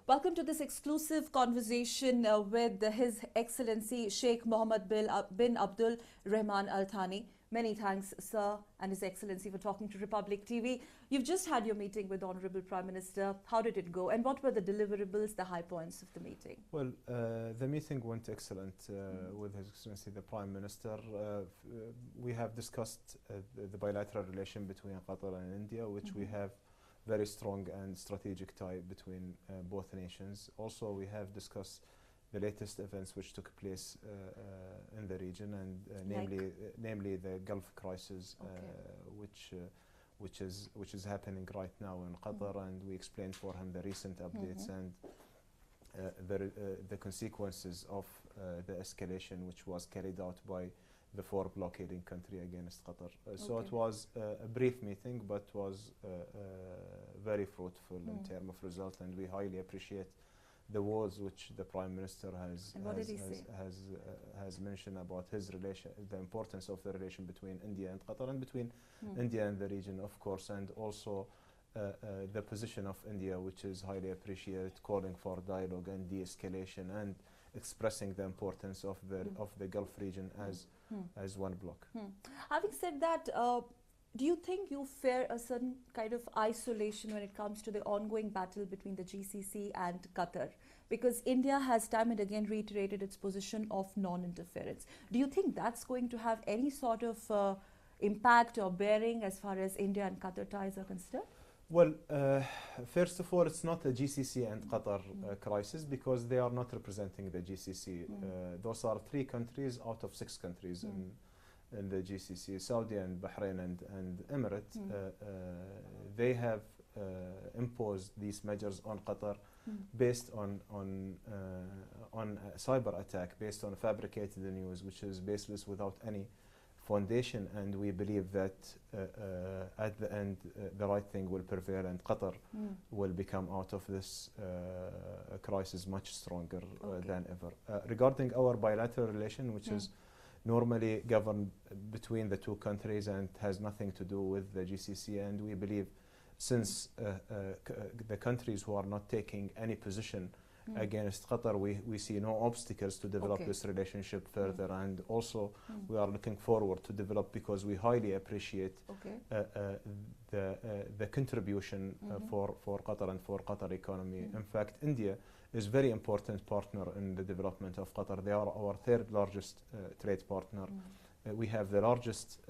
Welcome to this exclusive conversation with His Excellency Sheikh Mohammed bin Abdulrahman Al Thani. Many thanks, sir, and His Excellency for talking to Republic TV. You've just had your meeting with the Honorable Prime Minister. How did it go? And what were the deliverables, the high points of the meeting? Well, the meeting went excellent with His Excellency the Prime Minister. We have discussed the bilateral relation between Qatar and India, which we have very strong and strategic tie between both nations. Also, we have discussed the latest events which took place in the region, and namely the Gulf crisis, which is happening right now in Qatar, and we explained for him the recent updates and the consequences of the escalation which was carried out by the four blockading country against Qatar. So it was a brief meeting, but was very fruitful in terms of result, and we highly appreciate the words which the Prime Minister has mentioned about his relation, the importance of the relation between India and Qatar, and between India and the region, of course, and also the position of India, which is highly appreciated, calling for dialogue and de-escalation, and expressing the importance of the Gulf region as one bloc. Having said that, do you think you fear a certain kind of isolation when it comes to the ongoing battle between the GCC and Qatar? Because India has time and again reiterated its position of non-interference. Do you think that's going to have any sort of impact or bearing as far as India and Qatar ties are concerned? Well, first of all, it's not a GCC and Qatar crisis, because they are not representing the GCC. Those are 3 countries out of 6 countries in the GCC, Saudi and Bahrain and Emirates. They have imposed these measures on Qatar based on a cyber attack, based on fabricated news, which is baseless, without any foundation, and we believe that at the end the right thing will prevail, and Qatar will become out of this crisis much stronger than ever. Regarding our bilateral relation, which is normally governed between the 2 countries and has nothing to do with the GCC, and we believe since the countries who are not taking any position against Qatar, we see no obstacles to develop this relationship further, and also we are looking forward to develop, because we highly appreciate the contribution for Qatar and for Qatar economy. In fact, India is a very important partner in the development of Qatar. They are our 3rd largest trade partner. We have the largest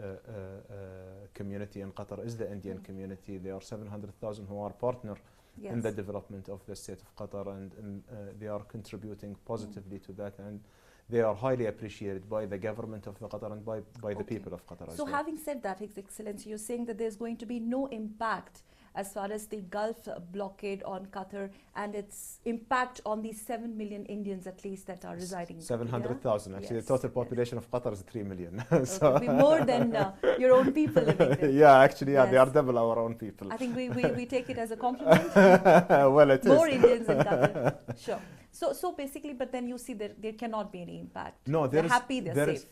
community in Qatar is the Indian community. There are 700,000 who are partner in the development of the state of Qatar, and they are contributing positively to that, and they are highly appreciated by the government of the Qatar and by the people of Qatar as well. So having said that, His Excellency, you're saying that there's going to be no impact as far as the Gulf blockade on Qatar and its impact on the 7 million Indians at least that are residing. 700,000. Actually, the total population of Qatar is 3 million. So it'll be more than your own people living there. Yeah, actually, they are double our own people. I think we take it as a compliment. Well, it is. More Indians in Qatar. Sure. So basically, but then you see that there cannot be any impact. No, they're happy, they're safe.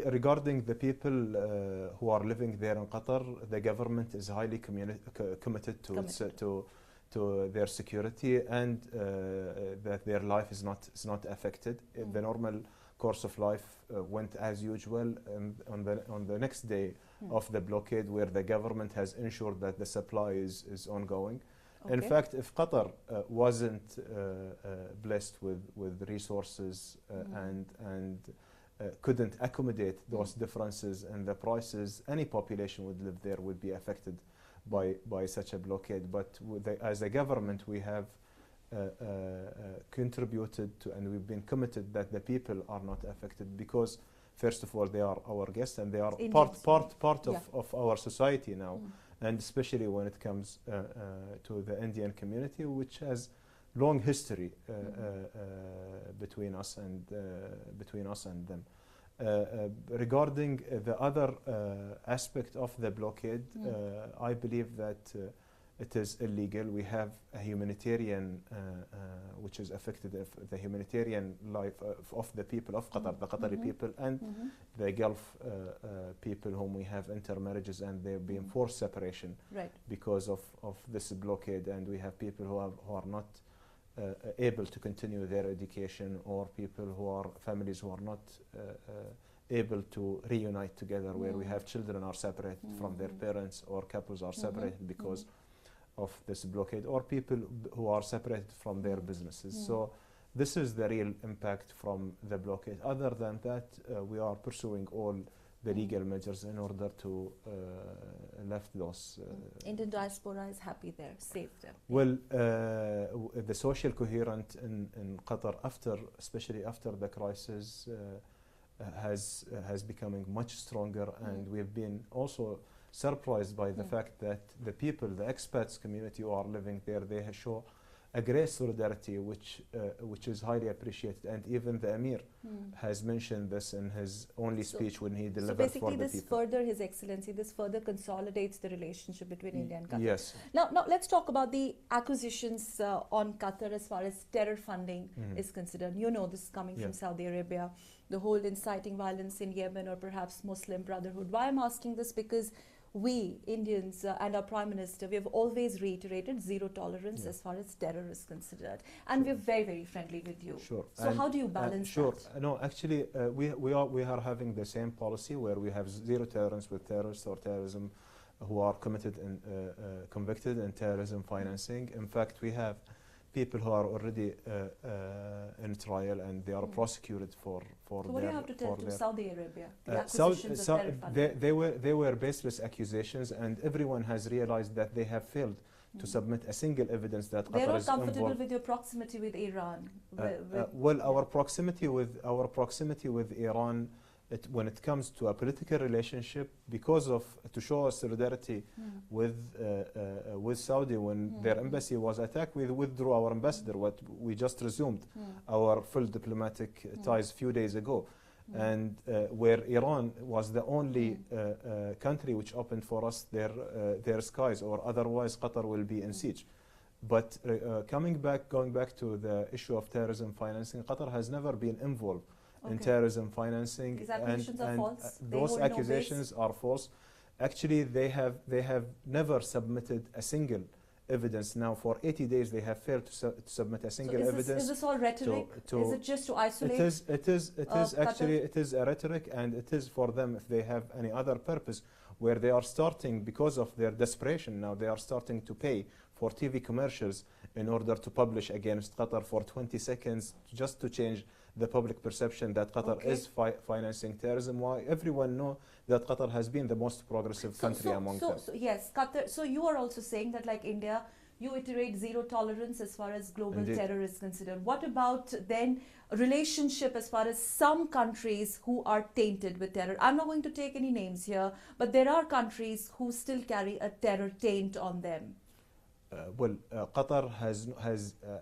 Regarding the people who are living there in Qatar, the government is highly committed to their security, and that their life is not affected. The normal course of life went as usual on the next day of the blockade, where the government has ensured that the supply is ongoing. In fact, if Qatar wasn't blessed with resources and couldn't accommodate those differences in the prices, any population would live there would be affected by such a blockade. But as a government, we have contributed to, and we've been committed that the people are not affected, because first of all, they are our guests, and they are part of our society now. And especially when it comes to the Indian community, which has long history between us and them. Regarding the other aspect of the blockade, I believe that it is illegal. We have a humanitarian, which is affected the humanitarian life of the people of Qatar, the Qatari people, and the Gulf people whom we have intermarriages, and they're being forced separation because of this blockade. And we have people who are not able to continue their education, or people who are families who are not able to reunite together, where we have children are separated from their parents, or couples are separated because of this blockade, or people who are separated from their businesses. So this is the real impact from the blockade. Other than that, we are pursuing all the legal measures in order to lift those. Indian diaspora is happy there, safe there. Well, the social coherence in Qatar, especially after the crisis, has becoming much stronger, and we've been also surprised by the fact that the people, the expats community who are living there, they show a great solidarity, which is highly appreciated. And even the Emir has mentioned this in his only speech when he delivered for the people. So basically this further, His Excellency, this further consolidates the relationship between India and Qatar. Yes. Now let's talk about the acquisitions on Qatar as far as terror funding is concerned. You know, this is coming from Saudi Arabia, the whole inciting violence in Yemen, or perhaps Muslim Brotherhood. Why I'm asking this, because we Indians and our Prime Minister, we have always reiterated zero tolerance as far as terror is considered, and we're very, very friendly with you. Sure. So how do you balance that? No, actually, we are having the same policy, where we have zero tolerance with terrorists or terrorism who are committed and convicted in terrorism financing. In fact, we have people who are already in trial, and they are prosecuted for So what do you have to tell to Saudi Arabia? The acquisitions of terror funding? They were baseless accusations, and everyone has realized that they have failed to submit a single evidence that Qatar is involved. They're not comfortable with your proximity with Iran. Well, our proximity with Iran, when it comes to a political relationship, because of to show solidarity with Saudi, when their embassy was attacked, we withdrew our ambassador. We just resumed our full diplomatic ties a few days ago, and where Iran was the only country which opened for us their skies, or otherwise Qatar will be in siege. But going back to the issue of terrorism financing, Qatar has never been involved in terrorism financing. These accusations are false. Those accusations are false. Actually, they have never submitted a single evidence. Now, for 80 days, they have failed to submit a single evidence. Is this all rhetoric? Is it just to isolate? It is actually, it is a rhetoric, and it is for them, if they have any other purpose, where they are starting, because of their desperation now, they are starting to pay for TV commercials in order to publish against Qatar for 20 seconds, just to change the public perception that Qatar is financing terrorism. Why everyone know that Qatar has been the most progressive country among them. So yes, Qatar. So you are also saying that, like India, you iterate zero tolerance as far as global terror is considered. What about then relationship as far as some countries who are tainted with terror? I'm not going to take any names here, but there are countries who still carry a terror taint on them. Qatar has,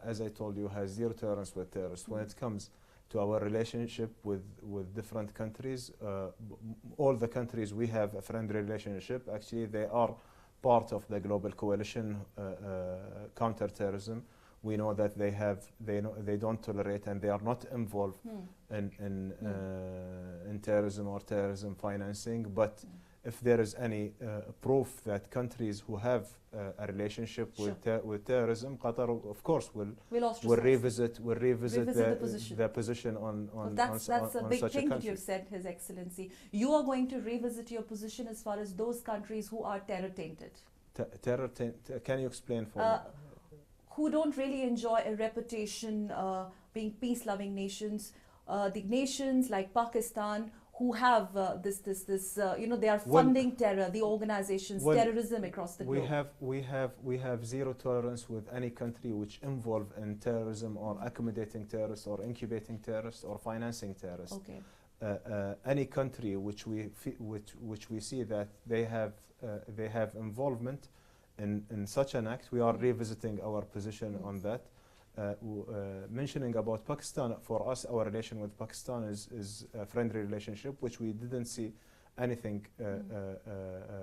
as I told you, has zero tolerance with terrorists. When it comes to our relationship with different countries, all the countries we have a friendly relationship. Actually, they are part of the global coalition counter-terrorism. We know that they don't tolerate, and they are not involved in terrorism or terrorism financing. But if there is any proof that countries who have a relationship with terrorism, Qatar, of course, will revisit the position on that's a big such thing a that you've said, His Excellency. You are going to revisit your position as far as those countries who are terror tainted. Can you explain for me? Who don't really enjoy a reputation being peace-loving nations. The nations like Pakistan, who have they are funding terror, the organizations, terrorism across the globe. We have zero tolerance with any country which involved in terrorism, or accommodating terrorists, or incubating terrorists, or financing terrorists. Okay. Any country which we see that they have involvement in such an act, we are revisiting our position on that. Mentioning about Pakistan, for us, our relation with Pakistan is a friendly relationship, which we didn't see anything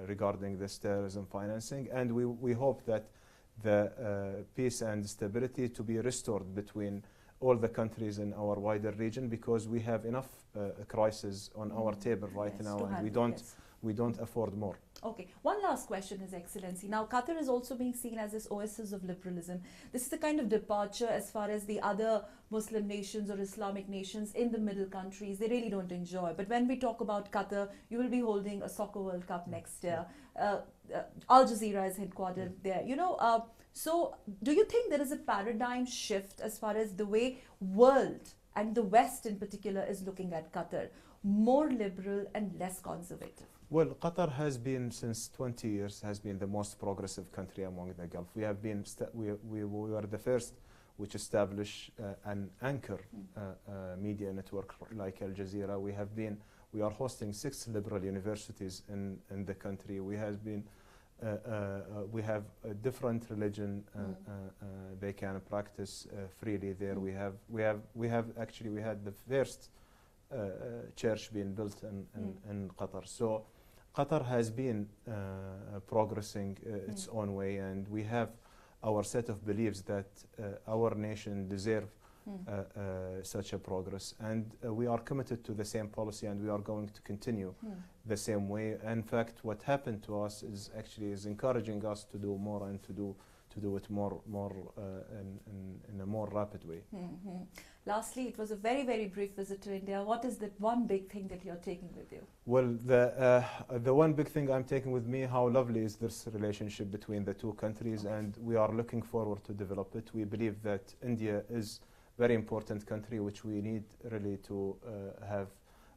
regarding this terrorism financing, and we hope that the peace and stability to be restored between all the countries in our wider region, because we have enough crises on our table right now, and we don't afford more. Okay, one last question, His Excellency. Now, Qatar is also being seen as this oasis of liberalism. This is a kind of departure as far as the other Muslim nations or Islamic nations in the middle countries. They really don't enjoy. But when we talk about Qatar, you will be holding a soccer World Cup next year. Al Jazeera is headquartered there. You know, so do you think there is a paradigm shift as far as the way world and the West in particular is looking at Qatar? More liberal and less conservative? Well, Qatar has been, since 20 years, has been the most progressive country among the Gulf. We have been, we were the first which established an anchor media network like Al Jazeera. We are hosting 6 liberal universities in the country. We have a different religion they can practice freely there. We had the first church being built in Qatar. So Qatar has been progressing its own way, and we have our set of beliefs that our nation deserve such a progress, and we are committed to the same policy, and we are going to continue the same way. In fact, what happened to us is actually encouraging us to do more and to do it more in a more rapid way. Lastly, it was a very, very brief visit to India. What is the one big thing that you're taking with you? Well, the one big thing I'm taking with me, how lovely is this relationship between the two countries, and we are looking forward to develop it. We believe that India is a very important country which we need really to have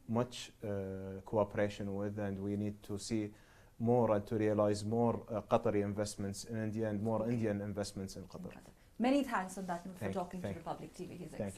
much cooperation with, and we need to see more and to realize more Qatari investments in India and more Indian investments in Qatar. Many thanks on that note for talking to Republic TV. His Excellency.